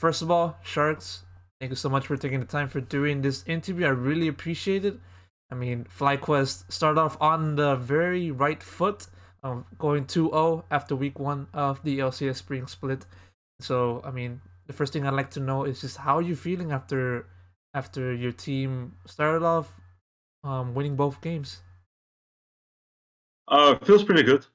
first of all, Sharkz, thank you so much for taking the time for doing this interview. I really appreciate it. I mean, FlyQuest started off on the very right foot, going 2-0 after week one of the LCS Spring Split. So, I mean, the first thing I'd like to know is just how you feeling after your team started off winning both games. Feels pretty good,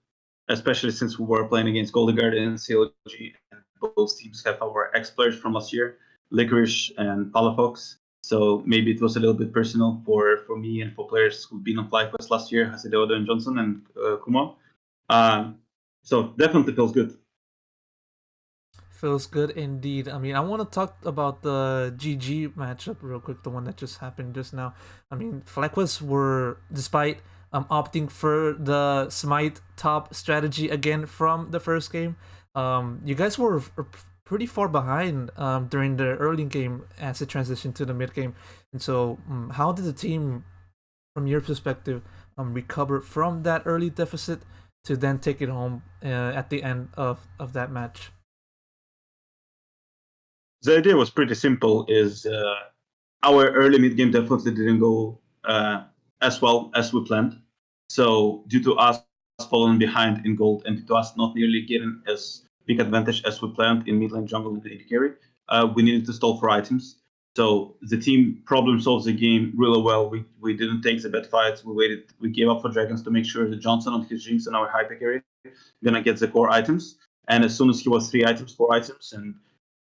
especially since we were playing against Golden Guard and CLG, and both teams have our ex players from last year, Licorice and Palafox. So maybe it was a little bit personal for me and for players who've been on FlyQuest last year, Hasideodo and Johnson and Kumo. Um, so definitely feels good. Feels good indeed. I mean, I want to talk about the GG matchup real quick, the one that just happened just now. I mean, FlyQuest were, despite opting for the Smite top strategy again from the first game, you guys were pretty far behind during the early game as it transitioned to the mid game. And so, how did the team, from your perspective, recover from that early deficit to then take it home at the end of that match? The idea was pretty simple: is our early mid game definitely didn't go as well as we planned. So due to us falling behind in gold and due to us not nearly getting as big advantage as we planned in mid lane jungle and AD carry, we needed to stall for items. So the team problem solved the game really well. We didn't take the bad fights. We waited. We gave up for dragons to make sure that Johnson on his Jinx and our hyper carry gonna get the core items. And as soon as he was 3 items, 4 items, and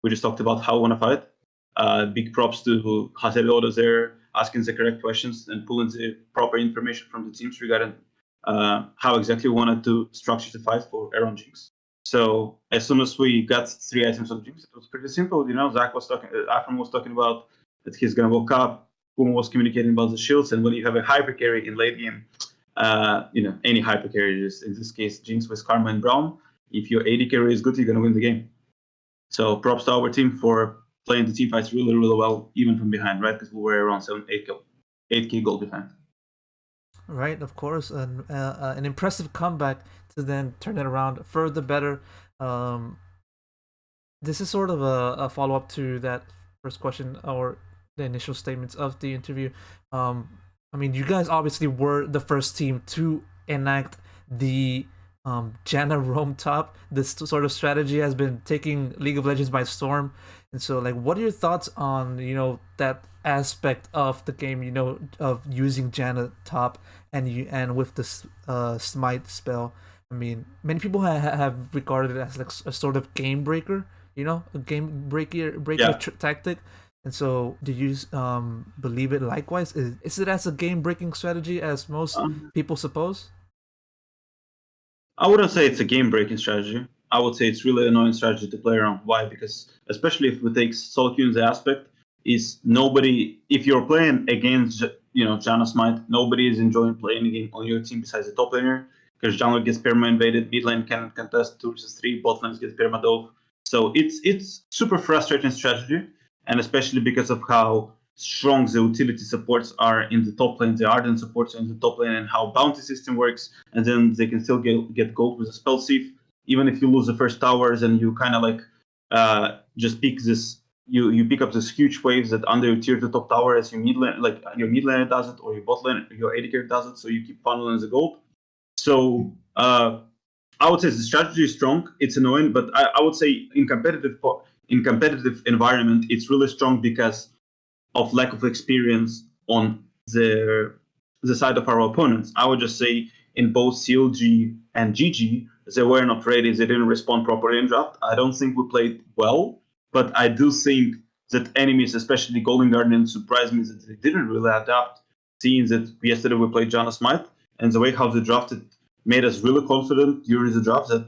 we just talked about how we want to fight. Big props to Haselodo there, asking the correct questions and pulling the proper information from the teams regarding how exactly we wanted to structure the fight for Aaron Jinx. So as soon as we got 3 items on Jinx, it was pretty simple. Zach was talking, Afram was talking about that he's gonna woke up. Kumo was communicating about the shields, and when you have a hyper carry in late game, any hyper carry, in this case Jinx with Karma and Brown, if your AD carry is good, you're gonna win the game. So props to our team for playing the team fights really, really well, even from behind, right? Because we were around 8k goal behind. Right, of course, an impressive comeback to then turn it around further better. Um, this is sort of a follow up to that first question or the initial statements of the interview. Um, I mean, you guys obviously were the first team to enact the Janna roam top. This sort of strategy has been taking League of Legends by storm. And so, like, what are your thoughts on that aspect of the game? Of using Janna top and with this Smite spell. I mean, many people have regarded it as like a sort of game breaker, a game breaker Yeah. tactic. And so, do you believe it likewise? Is it as a game breaking strategy as most Um, people suppose? I wouldn't say it's a game breaking strategy. I would say it's really annoying strategy to play around. Why? Because especially if we take solo queue in the aspect, is nobody if you're playing against Janna Smite, nobody is enjoying playing again on your team besides the top laner. Because jungle gets perma invaded, mid lane can contest 2 versus 3, bot lane gets perma dove. So it's super frustrating strategy, and especially because of how strong the utility supports are in the top lane, the Arden supports are in the top lane, and how bounty system works, and then they can still get gold with a spell sieve. Even if you lose the first towers and you kind of like just pick this, you pick up this huge waves that under your tier to top tower as your mid lane, like your mid laner does it, or your bot lane, your AD carry does it, so you keep funneling the gold. So I would say the strategy is strong. It's annoying, but I would say in competitive environment, it's really strong because of lack of experience on the side of our opponents. I would just say in both CLG and GG, they were not ready. They didn't respond properly in draft. I don't think we played well, but I do think that enemies, especially Golden Guardian, surprised me that they didn't really adapt. Seeing that yesterday we played Janna Smite, and the way how they drafted made us really confident during the draft that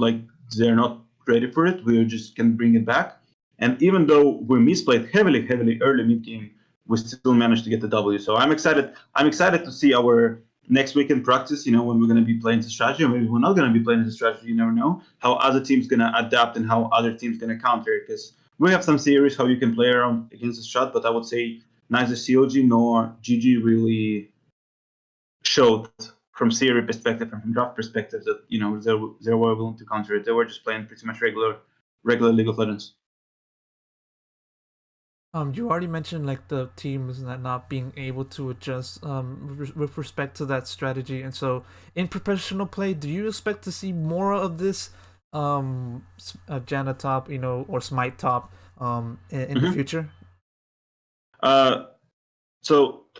like they're not ready for it. We just can bring it back. And even though we misplayed heavily, heavily early mid game, we still managed to get the W. So I'm excited. I'm excited to see our next weekend practice. When we're going to be playing the strategy, or maybe we're not going to be playing the strategy. You never know how other teams going to adapt and how other teams going to counter. Because we have some theories how you can play around against the strat, but I would say neither COG nor GG really showed from theory perspective and from draft perspective that they were willing to counter it. They were just playing pretty much regular League of Legends. You already mentioned like the teams not being able to adjust with respect to that strategy, and so in professional play, do you expect to see more of this Janna top, or Smite top in the Hmm. future? Uh,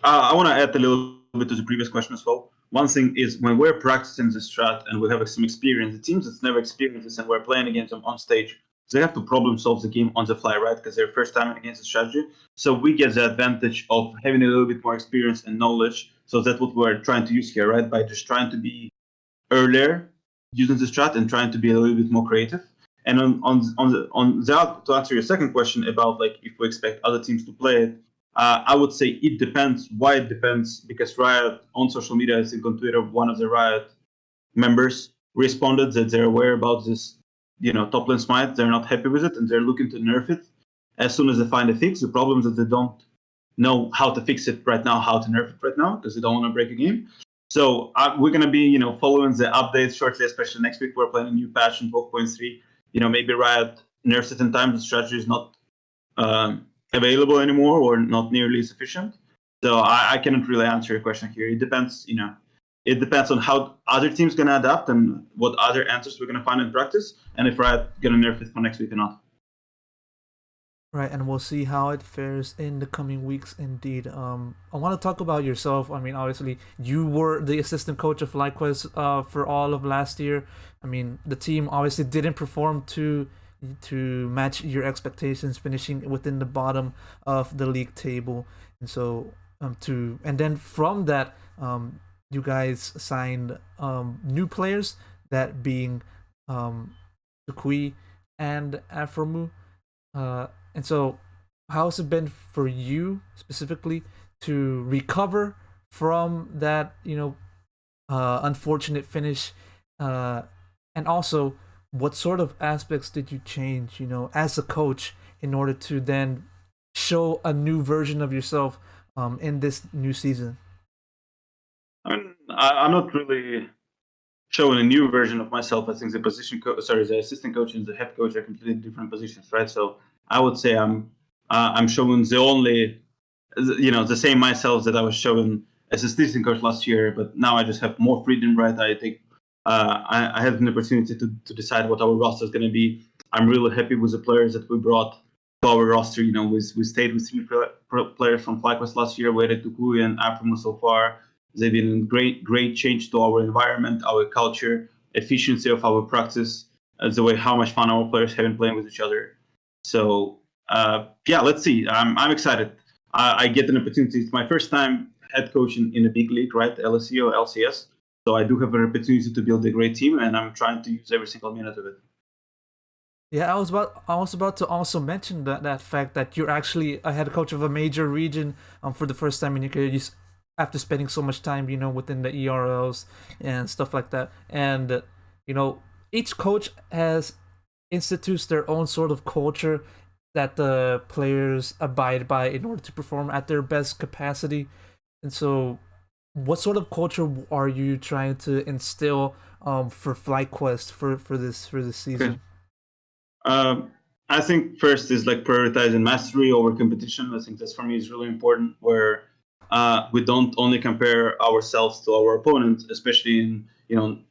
I want to add a little bit to the previous question as well. One thing is when we're practicing the strat and we have some experience, the teams that's never experienced this and we're playing against them on stage, they have to problem solve the game on the fly, right? Because they're first time against the strategy. So we get the advantage of having a little bit more experience and knowledge. So that's what we're trying to use here, right? By just trying to be earlier using the strat and trying to be a little bit more creative. And to answer your second question about like if we expect other teams to play it, I would say it depends. Why it depends? Because Riot on social media, I think on Twitter, one of the Riot members responded that they're aware about this, top lane smite. They're not happy with it and they're looking to nerf it as soon as they find a fix. The problem is that they don't know how to fix it right now, how to nerf it right now, because they don't want to break a game. So we're gonna be, following the updates shortly, especially next week. We're playing a new patch in 12.3. Maybe Riot nerfs it in time. The strategy is not available anymore or not nearly sufficient. So I cannot really answer your question here. It depends, it depends on how other teams gonna adapt and what other answers we're gonna find in practice, and if Riot gonna nerf it for next week or not. Right, and we'll see how it fares in the coming weeks. Indeed, I want to talk about yourself. I mean, obviously, you were the assistant coach of FlyQuest for all of last year. I mean, the team obviously didn't perform to match your expectations, finishing within the bottom of the league table, and so and then from that, you guys signed new players, that being Tukui and Afromu. And so, how has it been for you specifically to recover from that, unfortunate finish? Uh, and also, what sort of aspects did you change, as a coach in order to then show a new version of yourself in this new season? I mean, I'm not really showing a new version of myself. I think the assistant coach and the head coach are completely different positions, right? So I would say I'm showing the same myself that I was showing as assistant coach last year, but now I just have more freedom, right? I think I have an opportunity to decide what our roster is going to be. I'm really happy with the players that we brought to our roster. We stayed with three players from FlyQuest last year. We added Tukui and Aprimu so far. They've been a great change to our environment, our culture, efficiency of our practice, the way how much fun our players have been playing with each other. So yeah, let's see. I'm excited. I get an opportunity. It's my first time head coaching in a big league, right? LSE or LCS. So I do have an opportunity to build a great team, and I'm trying to use every single minute of it. Yeah, I was about to also mention that fact that you're actually a head coach of a major region for the first time in your career. After spending so much time, within the ERLs and stuff like that, and you know, each coach has institutes their own sort of culture that the players abide by in order to perform at their best capacity. And so, what sort of culture are you trying to instill for FlyQuest for this Okay. season? I think first is like prioritizing mastery over competition. I think that's for me is really important. Where we don't only compare ourselves to our opponents, especially in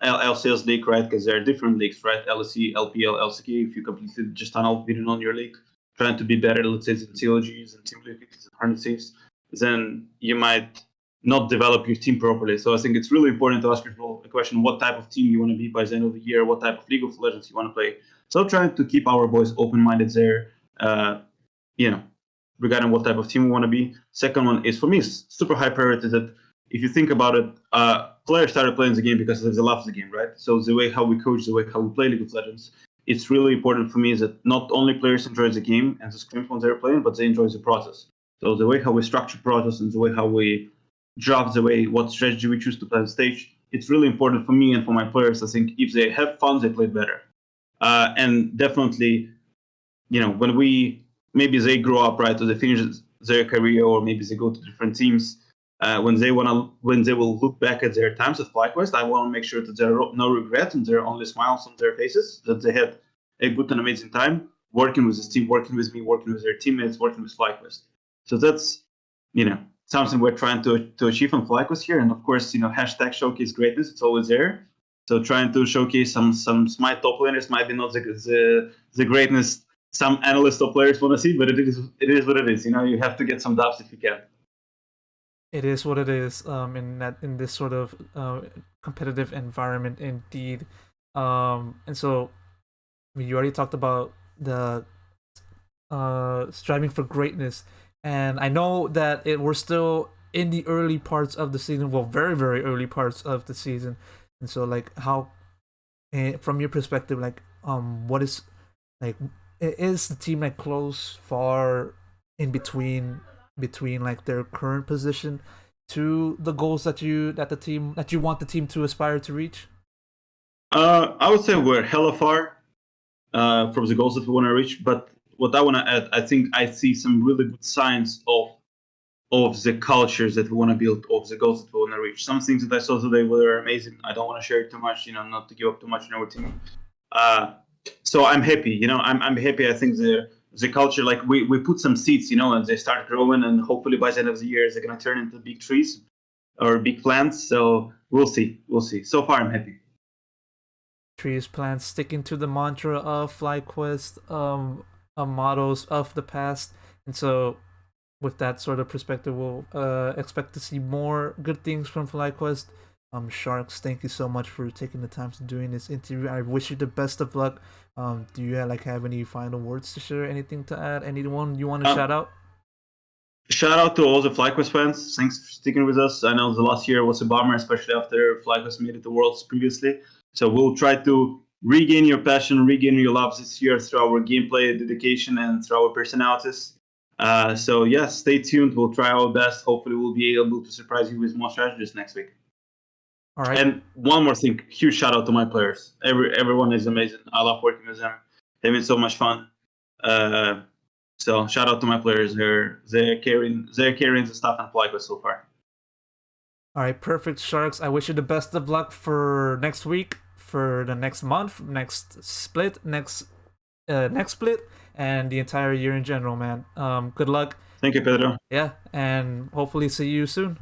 LCS league, right? Because there are different leagues, right? LSE, LPL, LCK. If you completely just tunnel beating on your league, trying to be better, let's say in CLGs and simplifications and harness saves, then you might not develop your team properly. So I think it's really important to ask yourself a question: what type of team you want to be by the end of the year? What type of League of Legends you want to play? So trying to keep our boys open-minded there, uh, you know, regarding what type of team we want to be. Second one is for me is super high priority that if you think about it, players started playing the game because they love the game, right? So the way how we coach, the way how we play League of Legends, it's really important for me is that not only players enjoy the game and the screams when they're playing, but they enjoy the process. So the way how we structure process and the way how we draft the way what strategy we choose to play on stage, it's really important for me and for my players. I think if they have fun, they play better. And definitely, when we maybe they grow up, right, or they finish their career, or maybe they go to different teams. When they will look back at their times at FlyQuest, I want to make sure that there are no regrets and there are only smiles on their faces, that they had a good and amazing time. working with his team, working with me, working with their teammates, working with FlyQuest. So that's something we're trying to achieve on FlyQuest here. And of course, hashtag showcase greatness. It's always there. So trying to showcase some my top laners might be not the greatness some analysts or players want to see, but it is what it is. You have to get some dubs if you can. It is what it is. In this sort of competitive environment, indeed. And so you already talked about the striving for greatness, and I know that we're still in the early parts of the season. Well, very very early parts of the season, and so like how, from your perspective, like what is like is the team like close, far, in between like their current position to the goals that you want the team to aspire to reach? I would say we're hella far from the goals that we want to reach. But what I want to add, I think I see some really good signs of the cultures that we want to build, of the goals that we want to reach. Some things that I saw today were amazing. I don't want to share it too much, not to give up too much on our team. So I'm happy, I'm happy. I think the culture, like we put some seeds, and they start growing, and hopefully by the end of the year they're gonna turn into big trees or big plants. So we'll see. So far, I'm happy. Trees, plants, sticking to the mantra of FlyQuest, mottos of the past, and so with that sort of perspective, we'll expect to see more good things from FlyQuest. Sharkz, thank you so much for taking the time to doing this interview. I wish you the best of luck. Do you have any final words to share? Anything to add? Anyone you want to shout out? Shout out to all the FlyQuest fans. Thanks for sticking with us. I know the last year was a bummer, especially after FlyQuest made it to Worlds previously. So we'll try to regain your passion, regain your love this year through our gameplay, dedication, and through our personalities. So yeah, stay tuned. We'll try our best. Hopefully, we'll be able to surprise you with more strategies next week. All right. And one more thing, huge shout out to my players. Everyone is amazing. I love working with them. Having so much fun. So shout out to my players. They're carrying the stuff and FlyQuest so far. All right, perfect, Sharkz. I wish you the best of luck for next week, for the next month, next split, and the entire year in general, man. Good luck. Thank you, Pedro. Yeah, and hopefully see you soon.